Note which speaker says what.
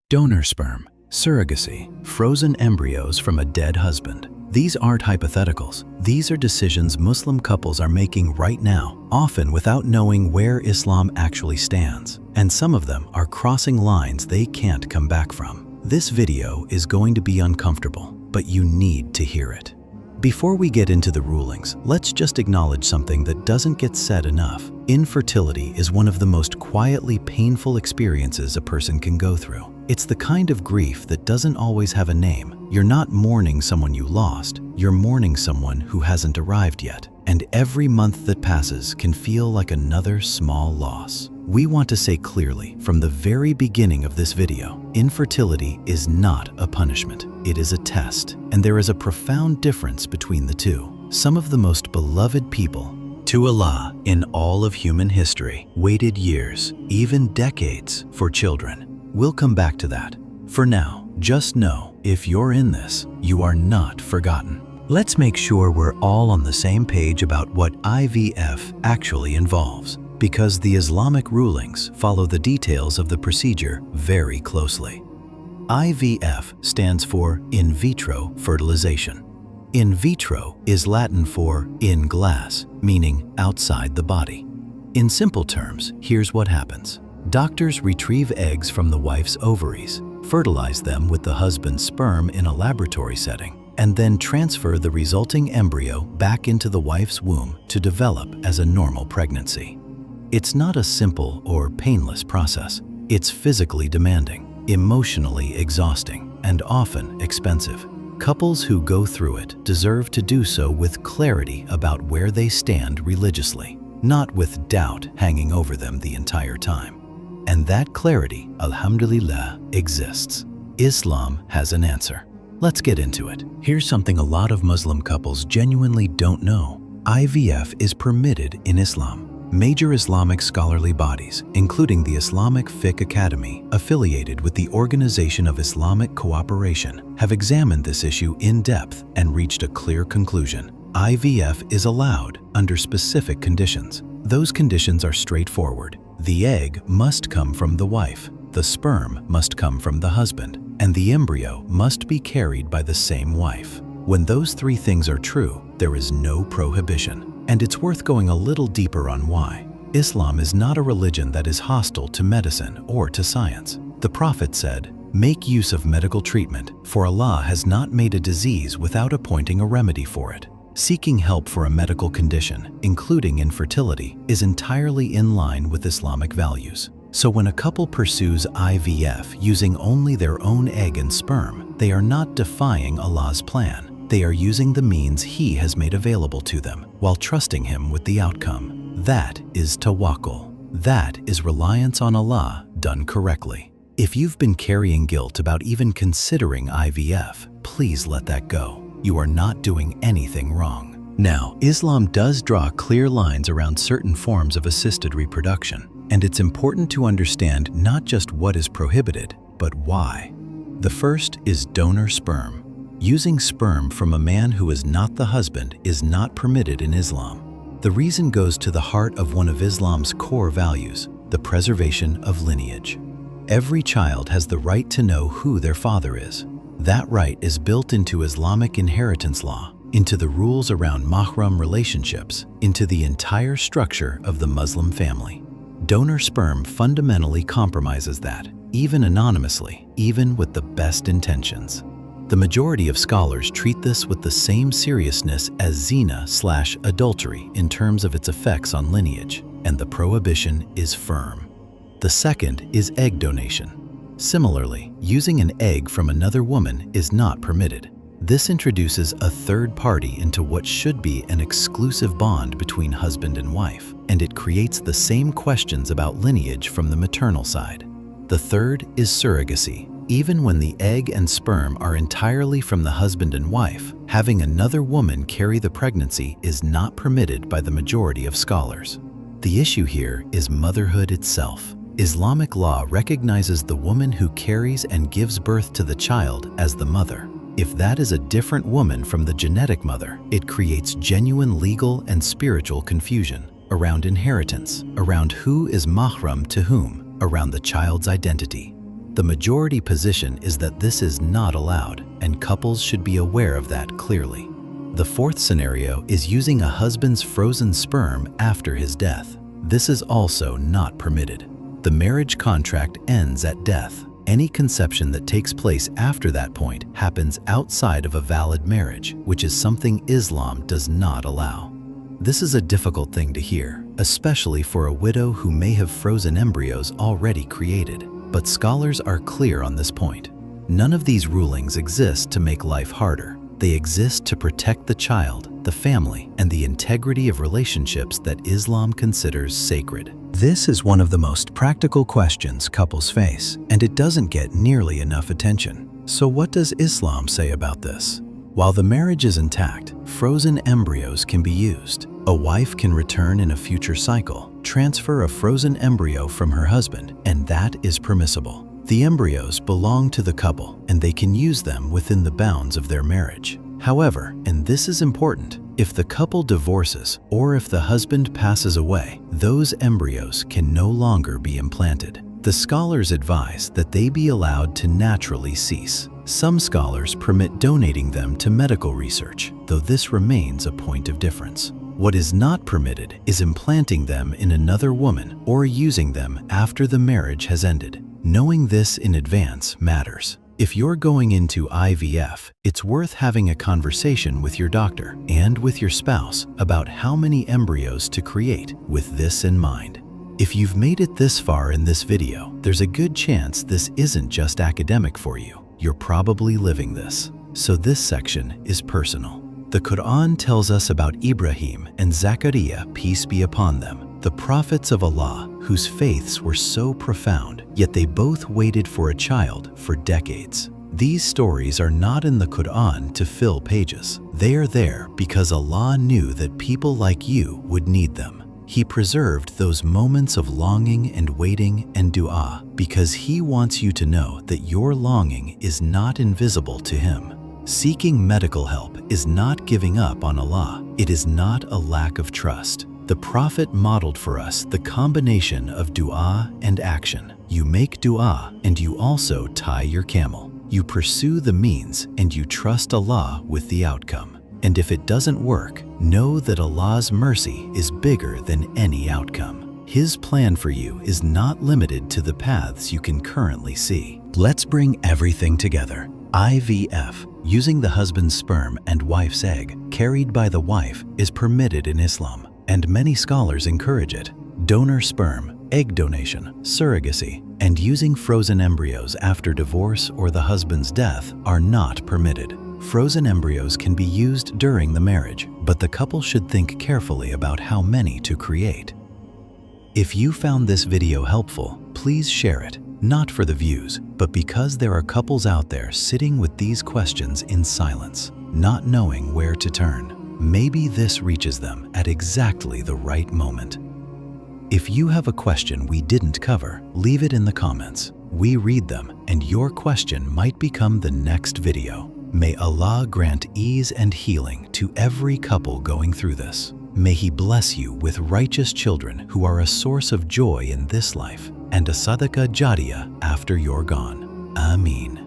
Speaker 1: Donor sperm, surrogacy, frozen embryos from a dead husband. These aren't hypotheticals. These are decisions Muslim couples are making right now, often without knowing where Islam actually stands. And some of them are crossing lines they can't come back from. This video is going to be uncomfortable, but you need to hear it. Before we get into the rulings, let's just acknowledge something that doesn't get said enough. Infertility is one of the most quietly painful experiences a person can go through. It's the kind of grief that doesn't always have a name. You're not mourning someone you lost, you're mourning someone who hasn't arrived yet. And every month that passes can feel like another small loss. We want to say clearly from the very beginning of this video, infertility is not a punishment. It is a test, and there is a profound difference between the two. Some of the most beloved people to Allah in all of human history waited years, even decades, for children. We'll come back to that. For now, just know, if you're in this, you are not forgotten. Let's make sure we're all on the same page about what IVF actually involves, because the Islamic rulings follow the details of the procedure very closely. IVF stands for in vitro fertilization. In vitro is Latin for in glass, meaning outside the body. In simple terms, here's what happens. Doctors retrieve eggs from the wife's ovaries, fertilize them with the husband's sperm in a laboratory setting, and then transfer the resulting embryo back into the wife's womb to develop as a normal pregnancy. It's not a simple or painless process. It's physically demanding, emotionally exhausting, and often expensive. Couples who go through it deserve to do so with clarity about where they stand religiously, not with doubt hanging over them the entire time. And that clarity, alhamdulillah, exists. Islam has an answer. Let's get into it. Here's something a lot of Muslim couples genuinely don't know. IVF is permitted in Islam. Major Islamic scholarly bodies, including the Islamic Fiqh Academy, affiliated with the Organization of Islamic Cooperation, have examined this issue in depth and reached a clear conclusion. IVF is allowed under specific conditions. Those conditions are straightforward. The egg must come from the wife, the sperm must come from the husband, and the embryo must be carried by the same wife. When those three things are true, there is no prohibition. And it's worth going a little deeper on why. Islam is not a religion that is hostile to medicine or to science. The Prophet said, "Make use of medical treatment, for Allah has not made a disease without appointing a remedy for it." Seeking help for a medical condition, including infertility, is entirely in line with Islamic values. So when a couple pursues IVF using only their own egg and sperm, they are not defying Allah's plan. They are using the means He has made available to them while trusting Him with the outcome. That is tawakkul. That is reliance on Allah done correctly. If you've been carrying guilt about even considering IVF, please let that go. You are not doing anything wrong. Now, Islam does draw clear lines around certain forms of assisted reproduction, and it's important to understand not just what is prohibited, but why. The first is donor sperm. Using sperm from a man who is not the husband is not permitted in Islam. The reason goes to the heart of one of Islam's core values, the preservation of lineage. Every child has the right to know who their father is. That right is built into Islamic inheritance law, into the rules around mahram relationships, into the entire structure of the Muslim family. Donor sperm fundamentally compromises that, even anonymously, even with the best intentions. The majority of scholars treat this with the same seriousness as zina/adultery in terms of its effects on lineage, and the prohibition is firm. The second is egg donation. Similarly, using an egg from another woman is not permitted. This introduces a third party into what should be an exclusive bond between husband and wife, and it creates the same questions about lineage from the maternal side. The third is surrogacy. Even when the egg and sperm are entirely from the husband and wife, having another woman carry the pregnancy is not permitted by the majority of scholars. The issue here is motherhood itself. Islamic law recognizes the woman who carries and gives birth to the child as the mother. If that is a different woman from the genetic mother, it creates genuine legal and spiritual confusion around inheritance, around who is mahram to whom, around the child's identity. The majority position is that this is not allowed, and couples should be aware of that clearly. The fourth scenario is using a husband's frozen sperm after his death. This is also not permitted. The marriage contract ends at death. Any conception that takes place after that point happens outside of a valid marriage, which is something Islam does not allow. This is a difficult thing to hear, especially for a widow who may have frozen embryos already created. But scholars are clear on this point. None of these rulings exist to make life harder. They exist to protect the child, the family, and the integrity of relationships that Islam considers sacred. This is one of the most practical questions couples face, and it doesn't get nearly enough attention. So what does Islam say about this? While the marriage is intact, frozen embryos can be used. A wife can return in a future cycle, transfer a frozen embryo from her husband, and that is permissible. The embryos belong to the couple, and they can use them within the bounds of their marriage. However, and this is important, if the couple divorces or if the husband passes away, those embryos can no longer be implanted. The scholars advise that they be allowed to naturally cease. Some scholars permit donating them to medical research, though this remains a point of difference. What is not permitted is implanting them in another woman or using them after the marriage has ended. Knowing this in advance matters. If you're going into IVF, it's worth having a conversation with your doctor and with your spouse about how many embryos to create with this in mind. If you've made it this far in this video, there's a good chance this isn't just academic for you. You're probably living this. So this section is personal. The Quran tells us about Ibrahim and Zachariah, peace be upon them, the prophets of Allah whose faiths were so profound, yet they both waited for a child for decades. These stories are not in the Quran to fill pages. They are there because Allah knew that people like you would need them. He preserved those moments of longing and waiting and dua because He wants you to know that your longing is not invisible to Him. Seeking medical help is not giving up on Allah. It is not a lack of trust. The Prophet modeled for us the combination of dua and action. You make dua and you also tie your camel. You pursue the means and you trust Allah with the outcome. And if it doesn't work, know that Allah's mercy is bigger than any outcome. His plan for you is not limited to the paths you can currently see. Let's bring everything together. IVF, using the husband's sperm and wife's egg carried by the wife, is permitted in Islam, and many scholars encourage it. Donor sperm, egg donation, surrogacy, and using frozen embryos after divorce or the husband's death are not permitted. Frozen embryos can be used during the marriage, but the couple should think carefully about how many to create. If you found this video helpful, please share it, not for the views, but because there are couples out there sitting with these questions in silence, not knowing where to turn. Maybe this reaches them at exactly the right moment. If you have a question we didn't cover, leave it in the comments. We read them, and your question might become the next video. May Allah grant ease and healing to every couple going through this. May He bless you with righteous children who are a source of joy in this life and a sadaqah jariyah after you're gone. Ameen.